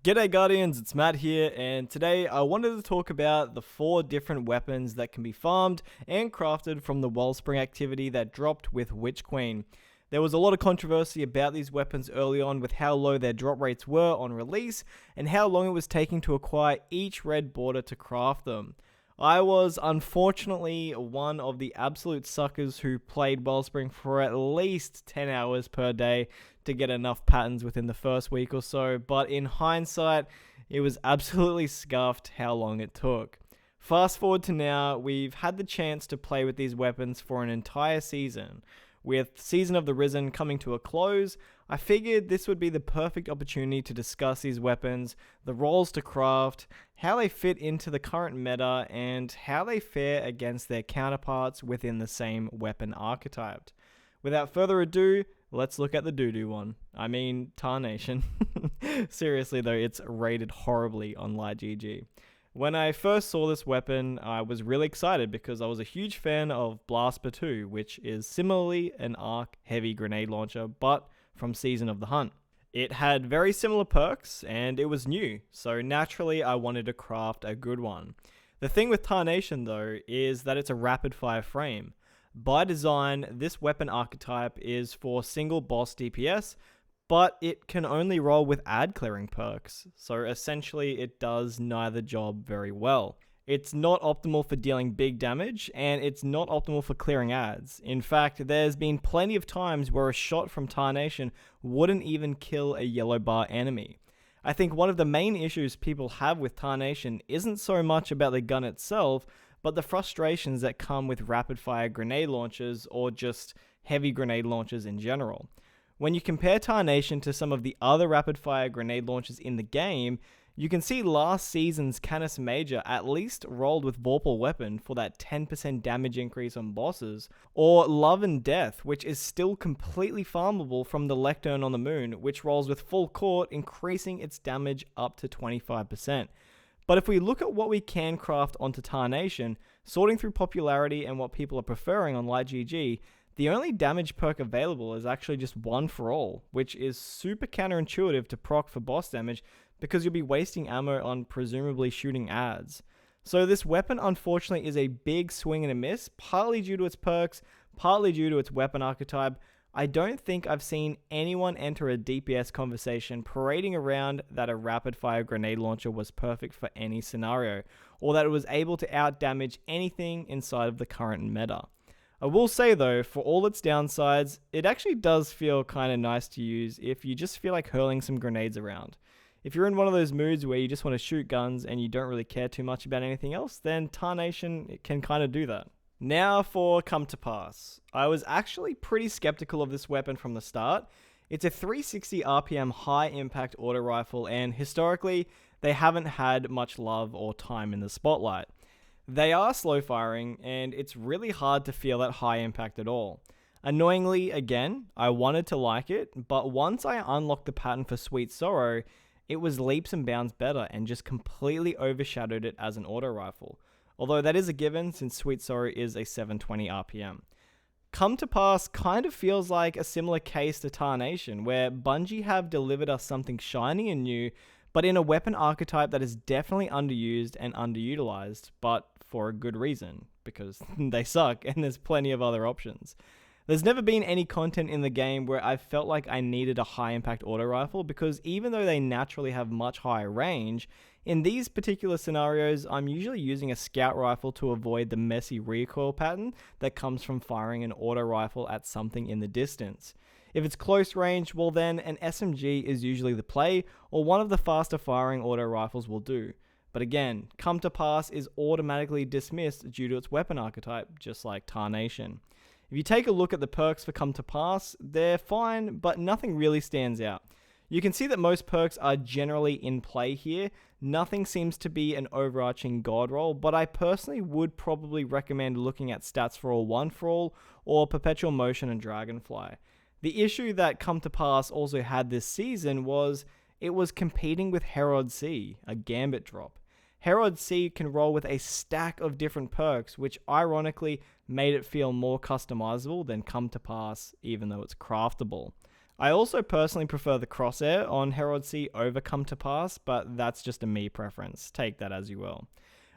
G'day Guardians, it's Matt here, and today I wanted to talk about the 4 different weapons that can be farmed and crafted from the Wellspring activity that dropped with Witch Queen. There was a lot of controversy about these weapons early on with how low their drop rates were on release and how long it was taking to acquire each red border to craft them. I was unfortunately one of the absolute suckers who played Wellspring for at least 10 hours per day to get enough patterns within the first week or so, but in hindsight, it was absolutely scuffed how long it took. Fast forward to now, we've had the chance to play with these weapons for an entire season. With Season of the Risen coming to a close, I figured this would be the perfect opportunity to discuss these weapons, the roles to craft, how they fit into the current meta, and how they fare against their counterparts within the same weapon archetype. Without further ado, let's look at the doo-doo one. I mean, Tarnation. Seriously though, it's rated horribly on LightGG. When I first saw this weapon, I was really excited because I was a huge fan of Blastber 2, which is similarly an arc heavy grenade launcher, but from Season of the Hunt. It had very similar perks, and it was new, so naturally I wanted to craft a good one. The thing with Tarnation though, is that it's a rapid fire frame. By design, this weapon archetype is for single boss DPS, but it can only roll with ad clearing perks, so essentially it does neither job very well. It's not optimal for dealing big damage, and it's not optimal for clearing ads. In fact, there's been plenty of times where a shot from Tarnation wouldn't even kill a yellow bar enemy. I think one of the main issues people have with Tarnation isn't so much about the gun itself, but the frustrations that come with rapid fire grenade launchers or just heavy grenade launchers in general. When you compare Tarnation to some of the other rapid-fire grenade launchers in the game, you can see last season's Canis Major at least rolled with Vorpal Weapon for that 10% damage increase on bosses, or Love and Death, which is still completely farmable from the Lectern on the Moon, which rolls with Full Court, increasing its damage up to 25%. But if we look at what we can craft onto Tarnation, sorting through popularity and what people are preferring on LightGG, the only damage perk available is actually just One for All, which is super counterintuitive to proc for boss damage because you'll be wasting ammo on presumably shooting ads. So this weapon unfortunately is a big swing and a miss, partly due to its perks, partly due to its weapon archetype. I don't think I've seen anyone enter a DPS conversation parading around that a rapid fire grenade launcher was perfect for any scenario, or that it was able to out damage anything inside of the current meta. I will say though, for all its downsides, it actually does feel kind of nice to use if you just feel like hurling some grenades around. If you're in one of those moods where you just want to shoot guns and you don't really care too much about anything else, then Tarnation can kind of do that. Now for Come to Pass. I was actually pretty skeptical of this weapon from the start. It's a 360 RPM high impact auto rifle, and historically, they haven't had much love or time in the spotlight. They are slow firing, and it's really hard to feel that high impact at all. Annoyingly, again, I wanted to like it, but once I unlocked the pattern for Sweet Sorrow, it was leaps and bounds better and just completely overshadowed it as an auto rifle. Although that is a given since Sweet Sorrow is a 720 RPM. Come to Pass kind of feels like a similar case to Tarnation, where Bungie have delivered us something shiny and new, but in a weapon archetype that is definitely underused and underutilized, but for a good reason, because they suck and there's plenty of other options. There's never been any content in the game where I've felt like I needed a high impact auto rifle, because even though they naturally have much higher range, in these particular scenarios I'm usually using a scout rifle to avoid the messy recoil pattern that comes from firing an auto rifle at something in the distance. If it's close range, well then an SMG is usually the play, or one of the faster firing auto rifles will do. But again, Come to Pass is automatically dismissed due to its weapon archetype, just like Tarnation. If you take a look at the perks for Come to Pass, they're fine, but nothing really stands out. You can see that most perks are generally in play here. Nothing seems to be an overarching god roll, but I personally would probably recommend looking at Stats for All, One for All, or Perpetual Motion and Dragonfly. The issue that Come to Pass also had this season was it was competing with Herod C, a Gambit drop. Herod C can roll with a stack of different perks, which ironically made it feel more customizable than Come to Pass, even though it's craftable. I also personally prefer the crosshair on Herald C over Come to Pass, but that's just a me preference. Take that as you will.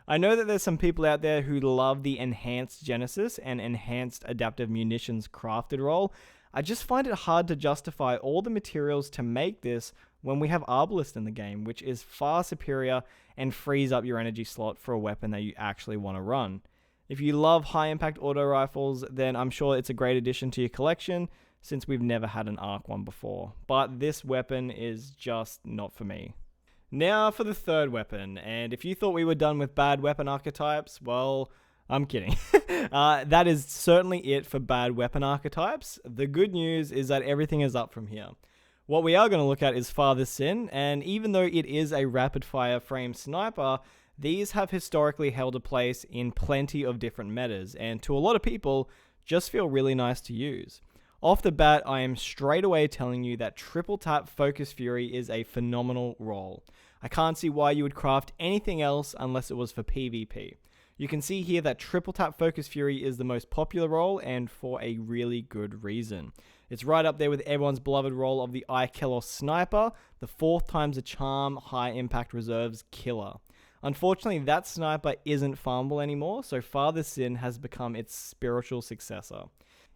I know that there's some people out there who love the enhanced Genesis and enhanced adaptive munitions crafted roll. I just find it hard to justify all the materials to make this when we have Arbalest in the game, which is far superior and frees up your energy slot for a weapon that you actually want to run. If you love high impact auto rifles, then I'm sure it's a great addition to your collection, since we've never had an arc one before. But this weapon is just not for me. Now for the third weapon, and if you thought we were done with bad weapon archetypes, well, I'm kidding. That is certainly it for bad weapon archetypes. The good news is that everything is up from here. What we are going to look at is Farthest Sin, and even though it is a rapid-fire frame sniper, these have historically held a place in plenty of different metas, and to a lot of people, just feel really nice to use. Off the bat, I am straight away telling you that triple tap Focus Fury is a phenomenal roll. I can't see why you would craft anything else unless it was for PvP. You can see here that triple tap Focus Fury is the most popular roll, and for a really good reason. It's right up there with everyone's beloved roll of the Ikelos Sniper, the 4th times a charm high impact reserves killer. Unfortunately, that sniper isn't farmable anymore, so Farthest Sin has become its spiritual successor.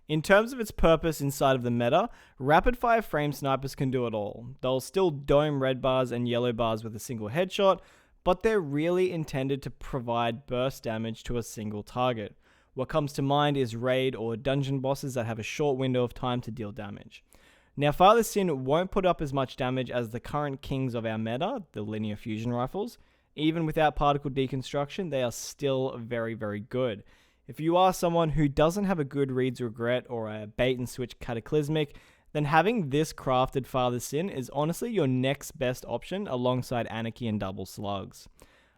In terms of its purpose inside of the meta, rapid-fire frame snipers can do it all. They'll still dome red bars and yellow bars with a single headshot, but they're really intended to provide burst damage to a single target. What comes to mind is raid or dungeon bosses that have a short window of time to deal damage. Now, Farthest Sin won't put up as much damage as the current kings of our meta, the linear fusion rifles. Even without particle deconstruction, they are still very, very good. If you are someone who doesn't have a good Reed's Regret or a bait and switch Cataclysmic, then having this crafted Farthest Sin is honestly your next best option alongside Anarchy and Double Slugs.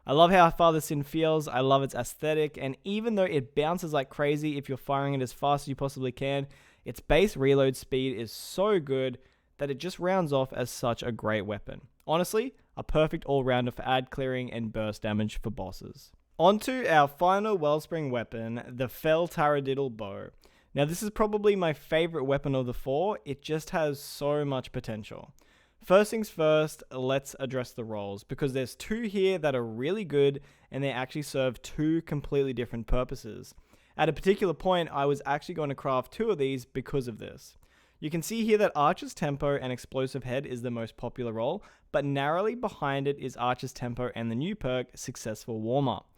I love how Farthest Sin feels, I love its aesthetic, and even though it bounces like crazy if you're firing it as fast as you possibly can, its base reload speed is so good that it just rounds off as such a great weapon. Honestly, a perfect all-rounder for ad clearing and burst damage for bosses. On to our final Wellspring weapon, the Fel Taradiddle bow. Now this is probably my favourite weapon of the 4, it just has so much potential. First things first, let's address the rolls, because there's 2 here that are really good and they actually serve 2 completely different purposes. At a particular point, I was actually going to craft 2 of these because of this. You can see here that Archer's Tempo and Explosive Head is the most popular roll, but narrowly behind it is Archer's Tempo and the new perk, Successful Warm-Up.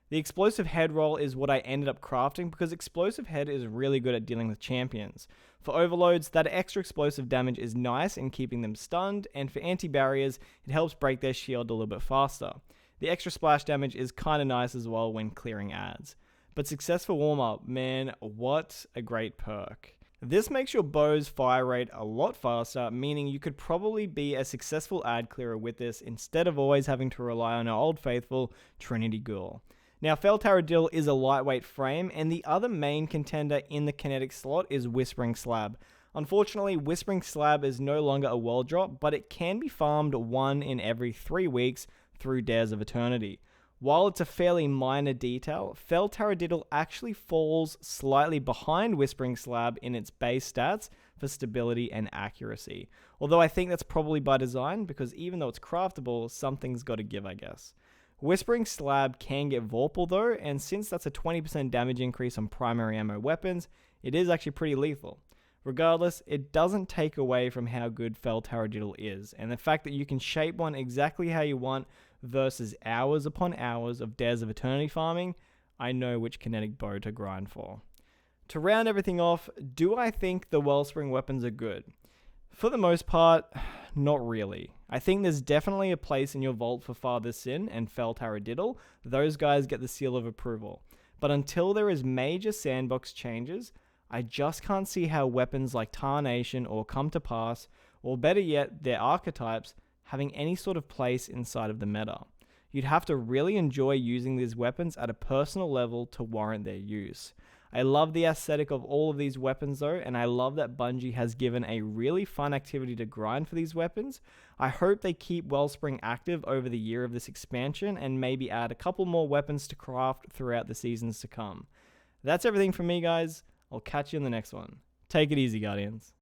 The Explosive Head roll is what I ended up crafting because Explosive Head is really good at dealing with champions. For overloads, that extra explosive damage is nice in keeping them stunned, and for anti-barriers, it helps break their shield a little bit faster. The extra splash damage is kinda nice as well when clearing ads. But Successful Warm-Up, man, what a great perk. This makes your bow's fire rate a lot faster, meaning you could probably be a successful ad clearer with this instead of always having to rely on our old faithful Trinity Ghoul. Now, Fel Taradiddle is a lightweight frame, and the other main contender in the kinetic slot is Whispering Slab. Unfortunately, Whispering Slab is no longer a world drop, but it can be farmed 1 in every 3 weeks through Dares of Eternity. While it's a fairly minor detail, Fel Taradiddle actually falls slightly behind Whispering Slab in its base stats for stability and accuracy. Although I think that's probably by design, because even though it's craftable, something's got to give, I guess. Whispering Slab can get Vorpal though, and since that's a 20% damage increase on primary ammo weapons, it is actually pretty lethal. Regardless, it doesn't take away from how good Fel Taradiddle is, and the fact that you can shape one exactly how you want versus hours upon hours of Dares of Eternity farming, I know which kinetic bow to grind for. To round everything off, do I think the Wellspring weapons are good? For the most part, not really. I think there's definitely a place in your vault for Farthest Sin and Fel Taradiddle. Those guys get the seal of approval. But until there is major sandbox changes, I just can't see how weapons like Tarnation or Come to Pass, or better yet, their archetypes, having any sort of place inside of the meta. You'd have to really enjoy using these weapons at a personal level to warrant their use. I love the aesthetic of all of these weapons though, and I love that Bungie has given a really fun activity to grind for these weapons. I hope they keep Wellspring active over the year of this expansion and maybe add a couple more weapons to craft throughout the seasons to come. That's everything from me, guys. I'll catch you in the next one. Take it easy, Guardians.